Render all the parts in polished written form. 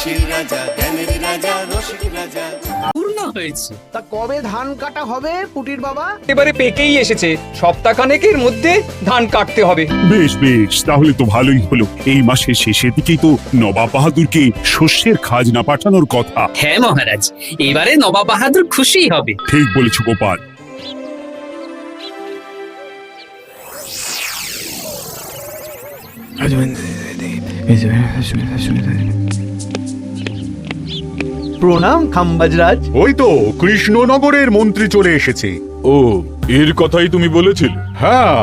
হাসির রাজা, জ্ঞানের রাজা, রসিক রাজা। পূর্ণ হয়েছে। তা কবে ধান কাটা হবে পুটির বাবা? এবারে পেকেই এসেছে, সপ্তাহখানেকের মধ্যে ধান কাটতে হবে। বেশ বেশ, তাহলে তো ভালোই হলো। এই মাসের শেষের দিকেই তো নবাব বাহাদুরকে শস্যের খাজনা পাঠানোর কথা। হ্যাঁ মহারাজ, এবারে নবাব বাহাদুর খুশি হবে। ঠিক বলেছ গোপাল। প্রণাম খাম্বাজরাজ। ওই তো কৃষ্ণনগরের মন্ত্রী চলে এসেছে। ও, এর কথাই তুমি বলেছিলে? হ্যাঁ,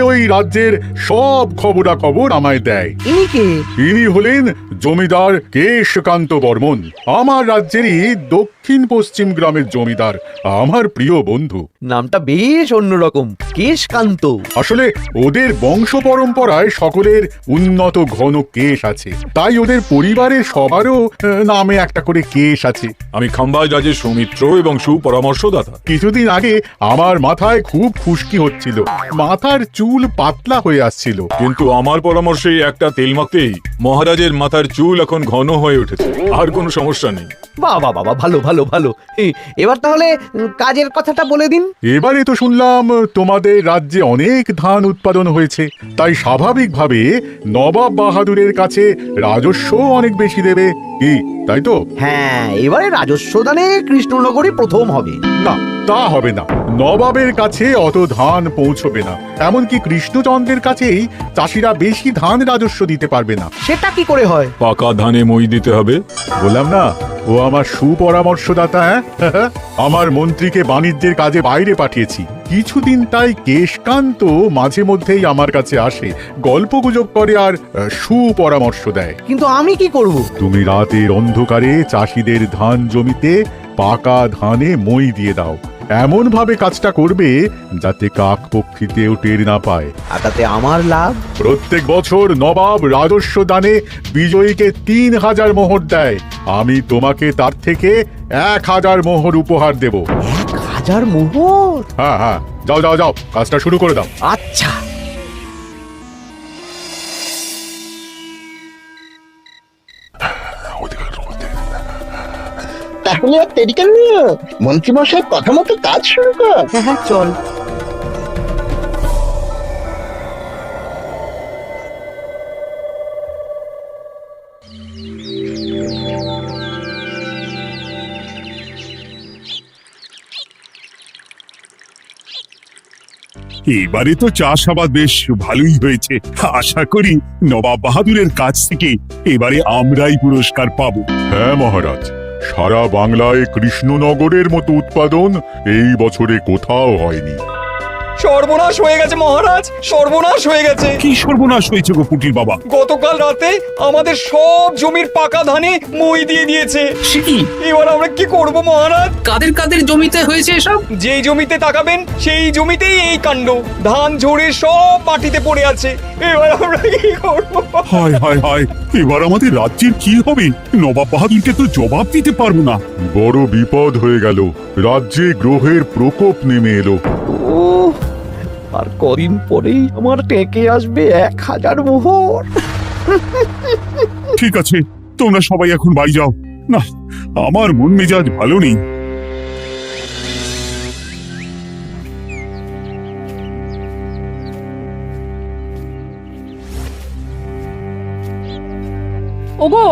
ওই রাজ্যের সব খবরাখবর আমায় দেয়। ইনি কে? ইনি হলেন জমিদার কেশকান্ত বর্মন, আমার রাজ্যেরই দক্ষিণ পশ্চিম গ্রামের জমিদার, আমার প্রিয় বন্ধু। নামটা বেশ অন্যরকম, কেশকান্ত। আসলে ওদের বংশ পরম্পরায় সকলের উন্নত ঘন কেশ আছে, তাই ওদের পরিবারের সবারও নামে একটা করে কেশ আছে। আমি খাম্বাজ রাজের সৌমিত্র এবং সুপরামর্শদাতা। কিছুদিন আগে আমার মাথায় খুব খুশকি হচ্ছিল, মাথার চুল পাতলা হয়ে আসছিল। কিন্তু আমার পরামর্শে একটা তেল মাখতেই মহারাজের মাথার চুল এখন ঘন হয়ে উঠেছে, আর কোনো সমস্যা নেই। বাবা বাবা, ভালো ভালো ভালো। এবার তাহলে কাজের কথাটা বলে দিন। এবারে তো শুনলাম তোমাদের রাজ্যে অনেক ধান উৎপাদন হয়েছে, তাই স্বাভাবিকভাবে নবাব বাহাদুরের কাছে রাজস্ব অনেক বেশি দেবে, কি তাই তো? হ্যাঁ, এবারে রাজস্ব দানে কৃষ্ণনগরই প্রথম হবে। না, তা হবে না। নবাবের কাছে অত ধান পৌঁছবে না, এমনকি কৃষ্ণচন্দ্রের কাছেই চাষিরা বেশি ধান রাজস্ব দিতে পারবে না। সেটা কি করে হয়? পাকা ধানে মই দিতে হবে। বললাম না, ও আমার সুপরামর্শদাতা। হ্যাঁ, আমার মন্ত্রীকে বাণিজ্যের কাজে বাইরে পাঠিয়েছি কিছুদিন, তাই কেশকান্ত মাঝে মধ্যেই আমার কাছে আসে, গল্পগুজব করে আর সুপরামর্শ দেয়। কিন্তু আমি কি করব? তুমি রাতের অন্ধকারে চাষিদের ধান জমিতে পাকা ধানে মই দিয়ে দাও, এমন ভাবে কাজটা করবে যাতে কাক পক্ষীতেও টের না পায়। আর তাতে আমার লাভ? প্রত্যেক বছর নবাব রাজস্ব দানে বিজয়ীকে 3000 মোহর দেয়, আমি তোমাকে তার থেকে 1000 মোহর উপহার দেব। 1000 মোহর? হ্যাঁ হ্যাঁ, যাও যাও যাও, কাজটা শুরু করে দাও। আচ্ছা। তাহলে আর দেরি কেন, মন্ত্রীমশাই কথা মতো কাজ শুরু কর। হ্যাঁ হ্যাঁ, চল। এবারে তো চাষাবাদ বেশ ভালোই হয়েছে। আশা করি নবাব বাহাদুরের কাছ থেকে এবারে আমরাই পুরস্কার পাবো। হ্যাঁ মহারাজ, সারা বাংলায় কৃষ্ণনগরের মতো উৎপাদন এই বছরে কোথাও হয়নি। সর্বনাশ হয়ে গেছে মহারাজ, সর্বনাশ হয়ে গেছে। কি সর্বনাশ হয়েছে গো পুটির বাবা? গতকাল রাতে আমাদের সব জমির পাকা ধানে মই দিয়ে দিয়েছে। সে কি? এবার আমরা কি করব মহারাজ? কাদের কাদের জমিতে হয়েছে এসব? যেই জমিতে তাকাবেন সেই জমিতেই এই কাণ্ড, ধান ঝরে সব মাটিতে পড়ে আছে। এবার আমরা কি করব? হায় হায় হায়, এবার আমাদের রাজ্যের কি হবে? নবাব বাহাদুরকে তো জবাব দিতে পারবো না। বড় বিপদ হয়ে গেল, রাজ্যে গ্রহের প্রকোপ নেমে এলো। আর কদিন পরেই আমার টেকে আসবে 1000 মোহর। ঠিক আছে, তোমরা সবাই এখন বাড়ি যাও। না, আমার মন মেজাজ ভালো নেই। ওগো,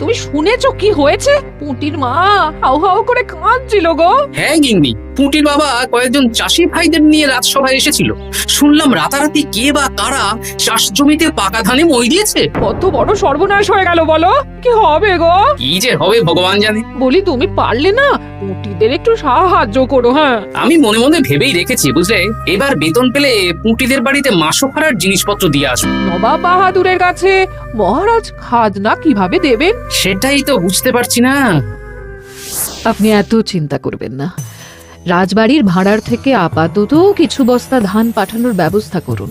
তুমি শুনেছো কি হয়েছে? পুটির মা হাউ হাউ করে কাঁদছিল গো। হ্যাঁ গিন্নি, পুটির বাবা কয়েকজন চাষি ভাইদের নিয়ে রাজসভায় এসেছিল। শুনলাম রাতারাতি কে বা কারা চাষ জমিতে পাকা ধানে মই দিয়েছে। কত বড় সর্বনাশ হয়ে গেল বলো, কি হবে গো? কি যে হবে ভগবান জানে। বলি, তুমি পারলে না পুটিদের একটু সাহায্য করো। হ্যাঁ, আমি মনে মনে ভেবেই রেখেছি বুঝলে, এবার বেতন পেলে পুটিদের বাড়িতে মাসোহারার জিনিসপত্র দিয়ে আসবো। নবাব বাহাদুরের কাছে মহারাজ খাজনা কিভাবে দেবেন সেটাই তো বুঝতে পারছি না। আপনি এত চিন্তা করবেন না, রাজবাড়ির ভাড়ার থেকে আপাতত কিছু বস্তা ধান পাঠানোর ব্যবস্থা করুন।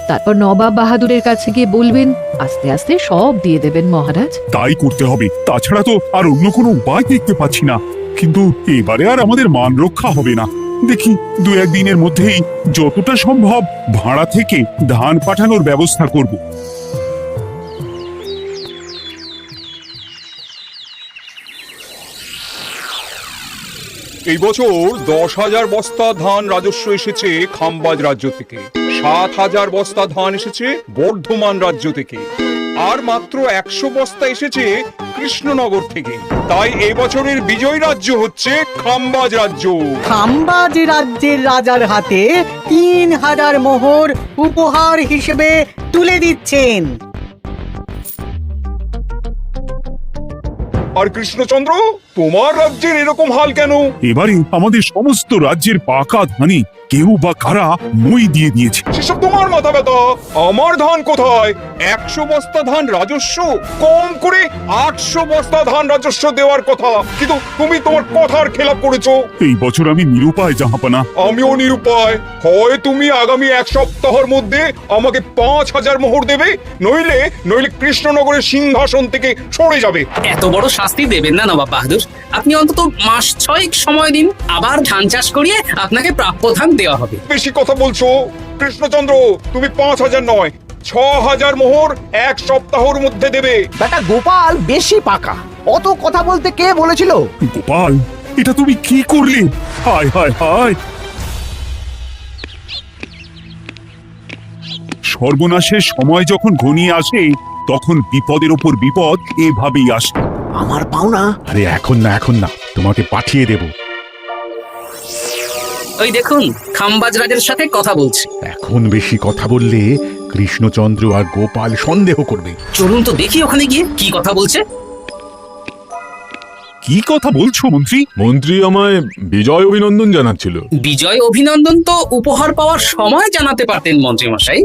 তারপর নবাব বাহাদুরের কাছে গিয়ে বলবেন, আস্তে আস্তে সব দিয়ে দেবেন মহারাজ। তাই করতে হবে, তাছাড়া তো আর অন্য কোনো উপায় দেখতে পাচ্ছি না। কিন্তু এবারে আর আমাদের মান রক্ষা হবে না। দেখি 2-1 দিনের মধ্যেই যতটা সম্ভব ভাড়া থেকে ধান পাঠানোর ব্যবস্থা করব। এই বছর 10,000 বস্তা ধান রাজস্ব এসেছে খাম্বাজ রাজ্য থেকে, 7,000 বস্তা ধান এসেছে বর্ধমান রাজ্য থেকে, আর মাত্র 100 বস্তা এসেছে কৃষ্ণনগর থেকে। তাই এই বছরের বিজয় রাজ্য হচ্ছে খাম্বাজ রাজ্য। খাম্বাজ রাজ্যের রাজার হাতে 3,000 মোহর উপহার হিসেবে তুলে দিচ্ছেন। আর কৃষ্ণচন্দ্র, তোমার রাজ্যের এরকম হাল কেন? এবারে আমাদের সমস্ত রাজ্যের পাকা ধানে কেউ বা কারা মই দিয়ে দিয়েছে। সেসব তোমার মাথা ব্যথা। আমার ধান কোথায়? 100 বস্তা ধান রাজস্ব, কম করে 800 বস্তা ধান রাজস্ব দেওয়ার কথা, কিন্তু তুমি তোমার কথার খেলাপ করেছো। এই বছর আমি নিরুপায় জাহাপানা। আমিও নিরুপায়। হয় তুমি আগামী 1 সপ্তাহের মধ্যে আমাকে 5,000 মোহর দেবে, নইলে কৃষ্ণনগরের সিংহাসন থেকে সরে যাবে। এত বড় শাস্তি দেবেন না নবাব বাহাদুর। আপনি অন্তত মাস 6 সময় দিন, আবার ধান চাষ করিয়ে আপনাকে প্রাপ্য ধান দেওয়া হবে। বেশি কথা বলছো কৃষ্ণচন্দ্র। তুমি 5,000 নয়, 6,000 মোহর 1 সপ্তাহের মধ্যে দেবে। বেটা গোপাল বেশি পাকা, অত কথা বলতে কে বলেছিল? গোপাল, এটা তুমি কি করলে? হায় হায় হায়! সর্বনাশের সময় যখন ঘনিয়ে আসে তখন বিপদের ওপর বিপদ এভাবেই আসে। আমার পাওনা। আরে এখন না, তোমাকে পাঠিয়ে দেব। ওই দেখুন, খাম্বাজ রাজের সাথে কথা বলছে। এখন বেশি কথা বললে কৃষ্ণচন্দ্র আর গোপাল সন্দেহ করবে। চলুন তো দেখি ওখানে গিয়ে কি কথা বলছে। কি কথা বলছো মন্ত্রী? মন্ত্রী আমায় বিজয় অভিনন্দন জানাচ্ছিল। বিজয় অভিনন্দন তো উপহার পাওয়ার সময় জানাতে পারতেন মন্ত্রী মশাই।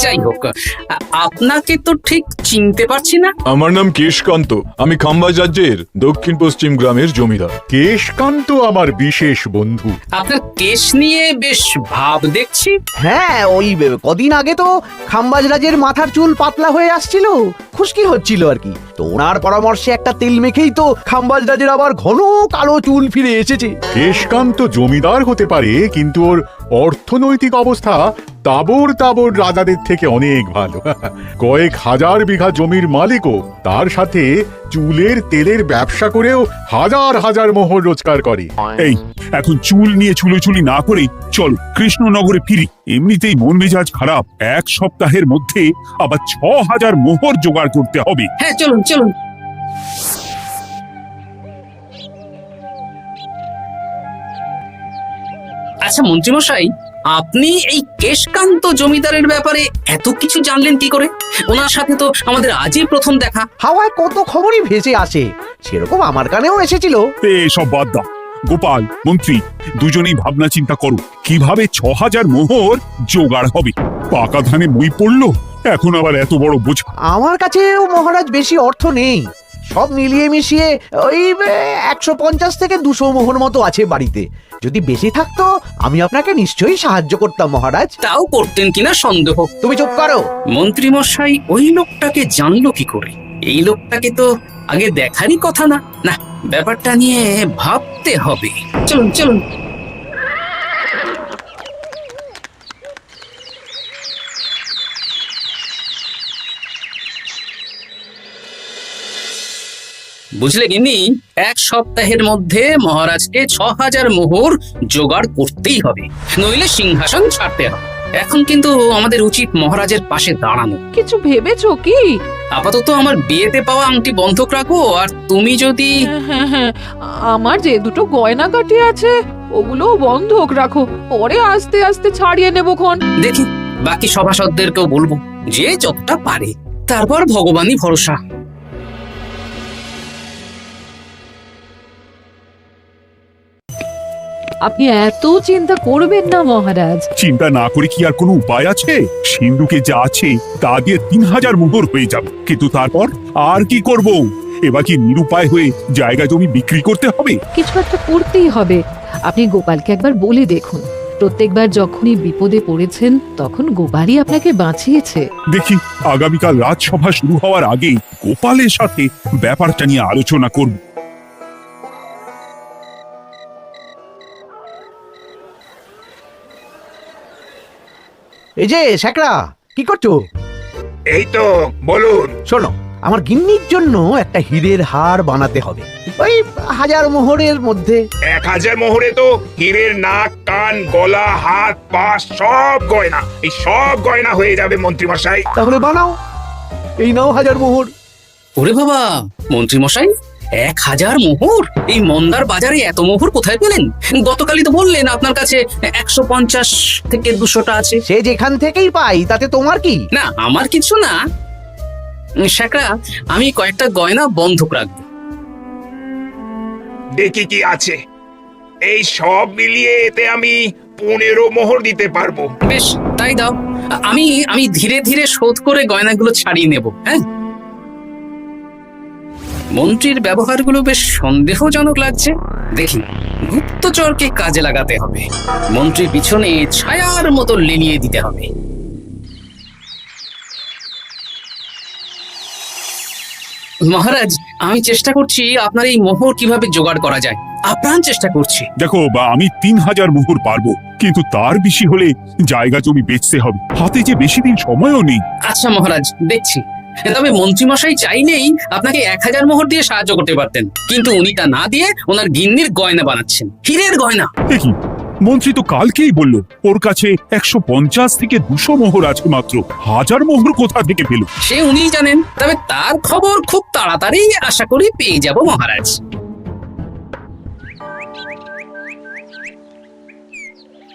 যাই হোক, আপনাকে তো ঠিক চিনতে পারছি না। আমার নাম কেশকান্ত, আমি খাম্বাজ রাজ্যের দক্ষিণ পশ্চিম গ্রামের জমিদার। কেশকান্ত আমার বিশেষ বন্ধু। আপনার কেশ নিয়ে বেশ ভাব দেখছি। হ্যাঁ, ওই কদিন আগে তো খাম্বাজ রাজের মাথার চুল পাতলা হয়ে আসছিল, খুশকি হচ্ছিল আর কি। তো ওনার পরামর্শে একটা তেল মেখেই তো খাম্বাজ রাজের আবার ঘন কালো চুল ফিরে এসেছে। কেশকান্ত জমিদার হতে পারে, কিন্তু ওর অর্থনৈতিক অবস্থা তাবর রাজাদের থেকে অনেক ভালো। কয়েক হাজার বিঘা জমির মালিকও, তার সাথে চুলের তেলের ব্যবসা করেও হাজার হাজার মোহর রোজগার করে। এই, এখন চুল নিয়ে চুলোচুলি না করে চলো কৃষ্ণনগরে ফিরি। এমনিতেই মন মেজাজ খারাপ, 1 সপ্তাহের মধ্যে আবার 6,000 মোহর জোগাড় করতে হবে। হ্যাঁ, চলুন চলুন। আচ্ছা মন্ত্রীমশাই, আপনি এই কেশকান্ত জমিদারের ব্যাপারে এত কিছু জানলেন কি করে? ওনার সাথে তো আমাদের আজই প্রথম দেখা। হাওয়ায় কত খবরই ভেসে আসে, সেরকম আমার কানেও এসেছিল। সব বাদ দাও। গোপাল, মন্ত্রী, দুজনেই ভাবনা চিন্তা করো কিভাবে 6,000 মোহর জোগাড় হবে। পাকা ধানে মই পড়লো, এখন আবার এত বড় বোঝা। আমার কাছেও মহারাজ বেশি অর্থ নেই, সব মিলিয়ে মিশিয়ে ওই 150 থেকে 200 মোহর মতো আছে বাড়িতে। যদি বেশি থাকতো আমি আপনাকে নিশ্চয়ই সাহায্য করতাম মহারাজ। তাও করতেন কিনা সন্দেহ। তুমি চুপ করো। মন্ত্রীমশাই ওই লোকটাকে জানলো কি করে? এই লোকটাকে তো আগে দেখারই কথা না। না, ব্যাপারটা নিয়ে ভাবতে হবে। চলুন চলুন। বুঝলে গিন্নি, 1 সপ্তাহের মধ্যে মহারাজকে 6,000 মোহর জোগাড় করতেই হবে, নইলে সিংহাসন ছাড়তে হবে। এখন কিন্তু আমাদের উচিত মহারাজের পাশে দাঁড়ানো। কিছু ভেবেছো কি? আপাতত আমার বিয়েতে পাওয়া আংটি বন্ধক রাখো, আর তুমি যদি... হ্যাঁ, আমার যে দুটো গয়নাগাটি আছে ওগুলো বন্ধক রাখো, পরে আস্তে আস্তে ছাড়িয়ে নেবো খন। দেখি বাকি সভাসদদেরকেও বলবো, যে যতটা পারে, তারপর ভগবানই ভরসা। আপনি এত চিন্তা করবেন না মহারাজ। চিন্তা না করে কি আর কোনো উপায় আছে? সিন্ধুকে যা আছে তা দিয়ে 3,000 মোহর হয়ে যাবে, কিন্তু তারপর আর কি করব? এবার কি নিরুপায় হয়ে জায়গা জমি বিক্রি করতে হবে? কিছু একটা করতেই হবে। আপনি গোপালকে একবার বলে দেখুন, প্রত্যেকবার যখনই বিপদে পড়েছেন তখন গোপালই আপনাকে বাঁচিয়েছে। দেখি আগামীকাল রাজসভা শুরু হওয়ার আগে গোপালের সাথে ব্যাপারটা নিয়ে আলোচনা করব। এই যে শেখরা, কি করছো? এই তো বলুন। শোনো, আমার গিন্নির জন্য একটা হীরের হার বানাতে হবে, ওই 1000 মোহরের মধ্যে। 1000 মোহরে তো হীরের নাক, কান, গলা, হাত, পা সব গয়না, এই সব গয়না হয়ে যাবে মন্ত্রী মশাই। তাহলে বানাও, এই নাও 1000 মোহর। ওরে বাবা, মন্ত্রী মশাই 1000 মোহর! এই মন্দার বাজারে এত মোহর কোথায় পেলেন? গতকালই তো বললেন আপনার কাছে 150 থেকে 200টা আছে। সে যেখান থেকেই পাই তাতে তোমার কি? না, আমার কিছু না। শেখরা, আমি কয়েকটা গয়না বন্ধক রাখবো। দেখি কি আছে। এই সব মিলিয়ে এতে আমি 15 মোহর দিতে পারবো। বেশ, তাই দাও। আমি ধীরে ধীরে শোধ করে গয়নাগুলো ছাড়িয়ে নেব। হ্যাঁ, মন্ত্রীর ব্যবহারগুলো বেশ সন্দেহজনক লাগছে। দেখি, গুপ্তচরকে কাজে লাগাতে হবে। মন্ত্রীর পিছনে ছায়ার মতো লেলিয়ে দিতে হবে। মহারাজ, আমি চেষ্টা করছি আপনার এই মোহর কিভাবে জোগাড় করা যায়, আপ্রাণ চেষ্টা করছি। দেখো, আমি 3000 মোহর পারবো, কিন্তু তার বেশি হলে জায়গা জমি বেচতে হবে, হাতে যে বেশি দিন সময়ও নেই। আচ্ছা মহারাজ, দেখছি। তবে মন্ত্রীমশাই চাইলেই আপনাকে 1000 মোহর দিয়ে সাহায্য করতে পারতেন, কিন্তু উনি তা না দিয়ে ওনার গিন্নির গয়না বানাচ্ছেন, হীরের গয়না। দেখি, মন্ত্রী তো কালকেই বলল ওর কাছে 150 থেকে 200 মোহর আছে মাত্র। 1000 মোহর কোথা থেকে পেল? সে উনিই জানেন। তবে তার খবর খুব তাড়াতাড়ি আশা করি পেয়ে যাব মহারাজ।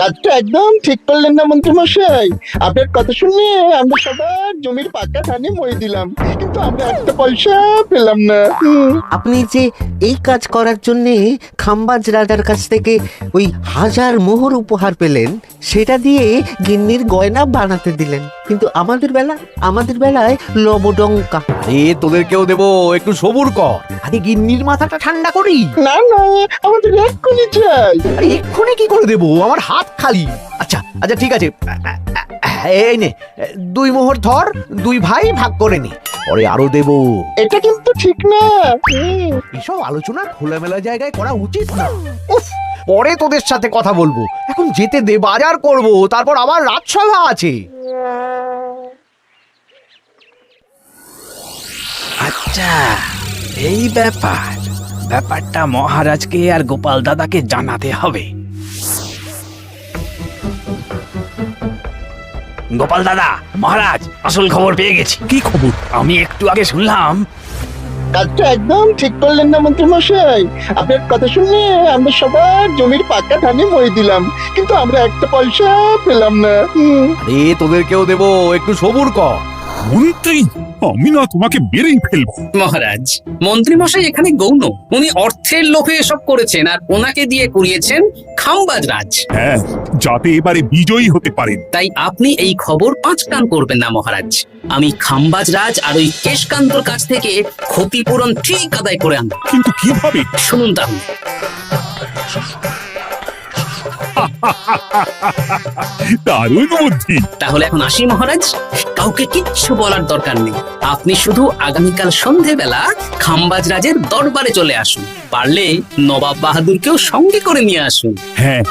কাজটা একদম ঠিক করলেন না মন্ত্রী মশাই। আপনার কথা শুনে আমরা সবার জমির পাকা ধানে মই দিলাম, কিন্তু আমরা একটা পয়সা পেলাম না। আপনি যে এই কাজ করার জন্য খাম্বাজ রাজার কাছ থেকে ওই 1000 মোহর উপহার পেলেন, সেটা দিয়ে গিন্নির গয়না বানাতে দিলেন, কিন্তু আমাদের বেলায় লবডঙ্কা। আরে তোদেরকেও দেবো, একটু সবুর কর। আরে গিন্নির মাথাটা ঠান্ডা করি। না না, আমাদের এক্ষুনি চাই। আরে এক্ষুনি কি করে দেবো, আমার হাত খালি। আচ্ছা আচ্ছা, ঠিক আছে, এই নে 2 মোহর ধর, 2 ভাই ভাগ করে নে, পরে আরো দেবো। এটা কিন্তু ঠিক না। এসব আলোচনা খোলামেলা জায়গায় করা উচিত না। উফ, পরে তোদের সাথে কথা বলবো, এখন যেতে দে, বাজার করব, তারপর আবার রাজসভা আছে। আচ্ছা, এই ব্যাপারটা মহারাজকে আর গোপাল দাদাকে জানাতে হবে। গোপাল দাদা, মহারাজ আসল খবর পেয়ে গেছি। কি খবর? আমি একটু আগে শুনলাম। কাজটা একদম ঠিক করলেন না মন্ত্রী মশাই। আপনার কথা শুনে আমরা সবার জমির পাকা ধানে মই দিলাম, কিন্তু আমরা একটা পয়সা পেলাম না। আরে তোদেরকেও দেবো, একটু সবুর কর। মন্ত্রী, আমি না তোমাকে মেরেই ফেলবো। মহারাজ, মন্ত্রী মশাই এখানে গৌণ। উনি অর্থের লোভে এসব করেছেন, আর ওনাকে দিয়ে করিয়েছেন খাম্বাজ রাজ। হ্যাঁ, যাতে এবারে বিজয়ী হতে পারেন। তাই আপনি এই খবর 5 কান করবেন না মহারাজ। আমি খাম্বাজ রাজ আর ওই কেশকান্তর কাছ থেকে ক্ষতিপূরণ ঠিক আদায় করে আনব। কিন্তু কিভাবে? শুনুন তাহলে। দারুণ বুদ্ধি। তাহলে এখন আসি মহারাজ, কাউকে কিচ্ছু বলার দরকার নেই। আপনি শুধু আগামীকাল সন্ধেবেলা খাম্বাজ রাজের দরবারে চলে আসুন, পারলে নবাব বাহাদুরকেও সঙ্গে করে নিয়ে আসুন। হ্যাঁ।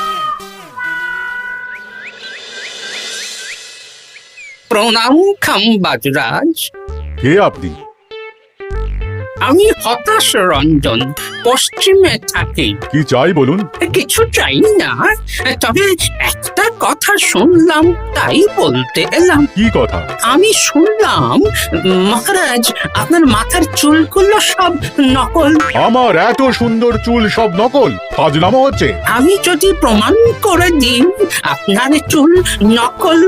প্রণাম খাম্বাজ রাজ। কে আপনি? আমি হতাশ রঞ্জন, পশ্চিমে থাকি। কি চাই বলুন? কিছু চাই না, তবে একটা কথা শুনলাম তাই বলতে এলাম। কি কথা? আমি শুনলাম মহারাজ আপনার মাথার চুলগুলো সব নকল। আমার এত সুন্দর চুল সব নকল? ফাজলামো হচ্ছে। আমি যদি প্রমাণ করে দিই আপনার চুল নকল,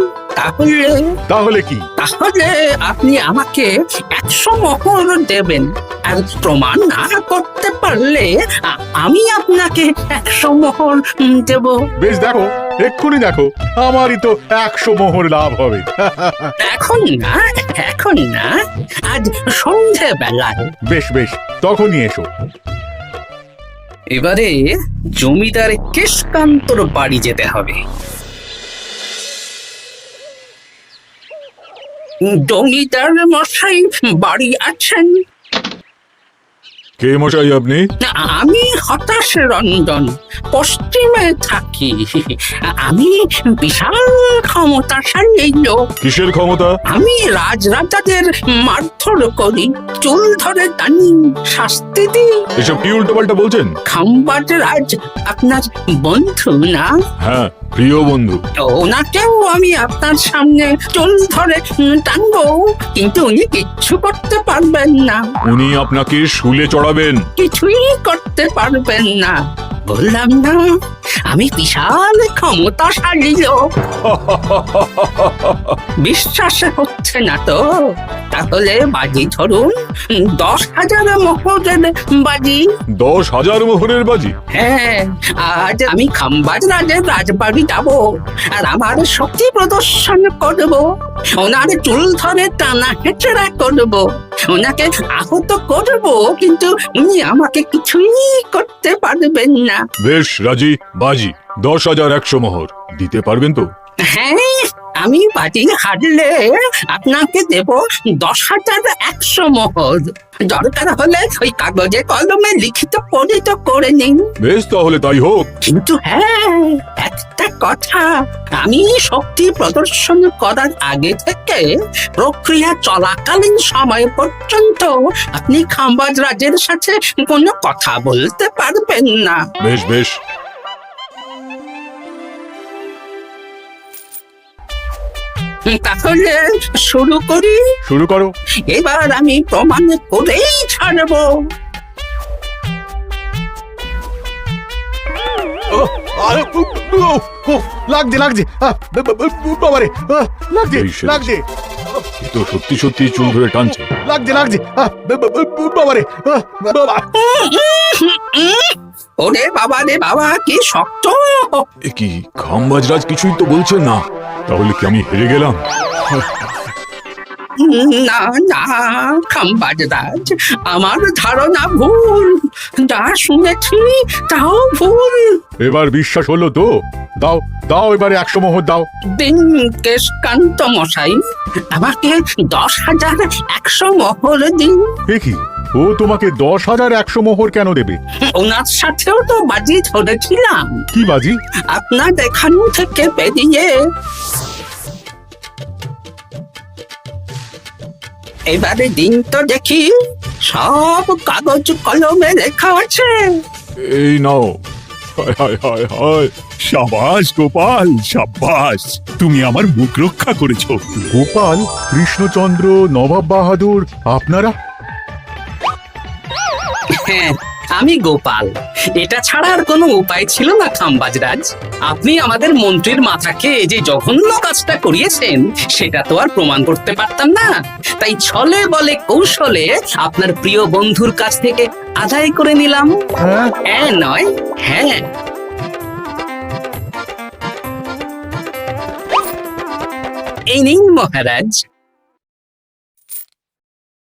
তাহলে কি? তাহলে আপনি আমাকে 100 মোহর দেবেন, আর প্রমাণ না করতে পারলে আমি আপনাকে 100 মোহর দেব। বেশ, দেখো, এক্ষুনি দেখো, আমারই তো 100 মোহর লাভ হবে। এখন না, আজ সন্ধেবেলায়। বেশ বেশ, তখনই এসো। এবারে জমিদার কেশকান্তর বাড়ি যেতে হবে। জমিদার মশাই বাড়ি আছেন? কে মশাই আপনি? আমি হতাশ রঞ্জন, পশ্চিমে থাকি। আমি বিশাল ক্ষমতাশালী লোক। কিসের ক্ষমতা? আমি রাজরাজাদের মারধর করি, চুল ধরে টানি, শাস্তি দিই। এসব কি উল্টোপাল্টা বলছেন? খাম্বাজ রাজ আপনার বন্ধু না? হ্যাঁ, প্রিয় বন্ধু। ওনাকেও আমি আপনার সামনে চুল ধরে টানবো, কিন্তু উনি কিচ্ছু করতে পারবেন না। উনি আপনাকে শুলে চড়াবেন। কিছুই করতে পারবেন না, বললাম না আমি বিশাল ক্ষমতাশালী লোক। বিশ্বাস হচ্ছে না তো? তাহলে বাজি ধরুন, 10,000 মোহরের বাজি। 10,000 মোহরের বাজি? হ্যাঁ, আজ আমি খাম্বাজ রাজের রাজবাড়ি যাব, আর আমার শক্তি প্রদর্শন করব। ওনার চুল ধরে টানা হেঁচড়া করব, ওনাকে আহত করব, কিন্তু উনি আমাকে কিছুই করতে পারবেন না। বেশ রাজি, বাজি 10,100 মোহর দিতে পারবেন তো? হ্যাঁ, আমি বাজি হারলে আপনাকে দেব 10,100 মোহর। দরকার হলে ওই কাগজে কলমে লিখিত পরিত করে নিন। বেশ, তাহলে তাই হোক। কিন্তু হ্যাঁ, একটা কথা, আমি শক্তি প্রদর্শন করার আগে থেকে প্রক্রিয়া চলাকালীন সময় পর্যন্ত আপনি খাম্বাজ রাজের সাথে কোনো কথা বলতে পারবেন না। বেশ বেশ। তাহলে শুরু করি। শুরু করো। এবার আমি প্রমাণ করেই ছাড়বো। লাগছে লাগছে বাবারে, লাগছে এই সে- লাগছে এ তো সত্যি সত্যি চুল ধরে টানছে। লাগছে লাগছে বাবারে, বাবা। ওরে বাবা রে বাবা, কি শক্ত! এ কি, খাম্বাজরাজ কিছুই তো বলছেন না? তাহলে কি আমি হেরে গেলাম? না না খাম্বাজ রাজ, আমার ধারণা ভুল, যা শুনেছি তাও ভুল। এবার বিশ্বাস হলো তো? দাও দাও, এবারে 100 মোহর দাও। দিন কেশকান্ত মশাই, আমাকে 10,100 মোহর দিন। এ কি, ও তোমাকে 10,100 মোহর কেন দেবে? ওনার সাথেও তো বাজি ধরেছিলাম। কি বাজি? আপনার এখান থেকে বেরিয়ে এবারে দিন তো দেখি, সব কাগজ কলমে লেখা আছে। এই নাও। হায় হায় হায় হায়। সাবাস গোপাল, সাবাস, তুমি আমার মুখ রক্ষা করেছো। গোপাল, কৃষ্ণচন্দ্র, নবাব বাহাদুর, আপনারা? হ্যাঁ, আমি গোপাল। এটা ছাড়া আর কোনো উপায় ছিল না খাম্বাজ রাজ। আপনি আমাদের মন্ত্রীর মাথাকে যে জঘন্য কাজটা করিয়েছেন, সেটা তো আর প্রমাণ করতে পারতাম না। তাই ছলে বলে কৌশলে আপনার প্রিয় বন্ধুর কাছ থেকে আদায় করে নিলাম। হ্যাঁ নয়, হ্যাঁ। এই নিন মহারাজ।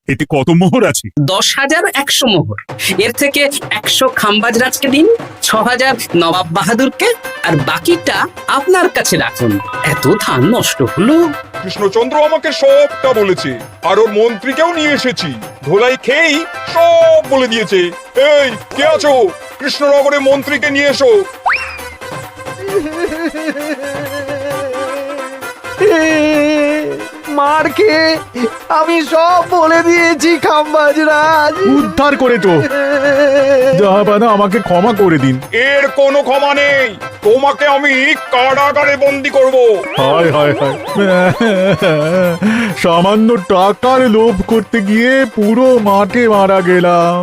এতে কত মোহর আছে? 10,100 মোহর। এর থেকে 100 খাম্বাজ রাজকে দিন, 6,000 নবাব বাহাদুরকে, আর বাকিটা আপনার কাছে রাখুন। এত ধান নষ্ট হলো। কৃষ্ণচন্দ্র আমাকে সবটা বলেছে, আর ওর মন্ত্রীকেও নিয়ে এসেছি। ধোলাই খেয়েই সব বলে দিয়েছে। এই কে আছো? কৃষ্ণনগরে মন্ত্রীকে নিয়ে এসো। মার খেয়ে আমি সব বলে দিয়েছি খাম্বাজ রাজ। উদ্ধার করে তো জাহাপানা, আমাকে ক্ষমা করে দিন। এর কোনো ক্ষমা নেই, তোমাকে আমি কারাগারে বন্দি করব। হায় হায় হায়, সামান্য টাকার লোভ করতে গিয়ে পুরো মাঠে মারা গেলাম।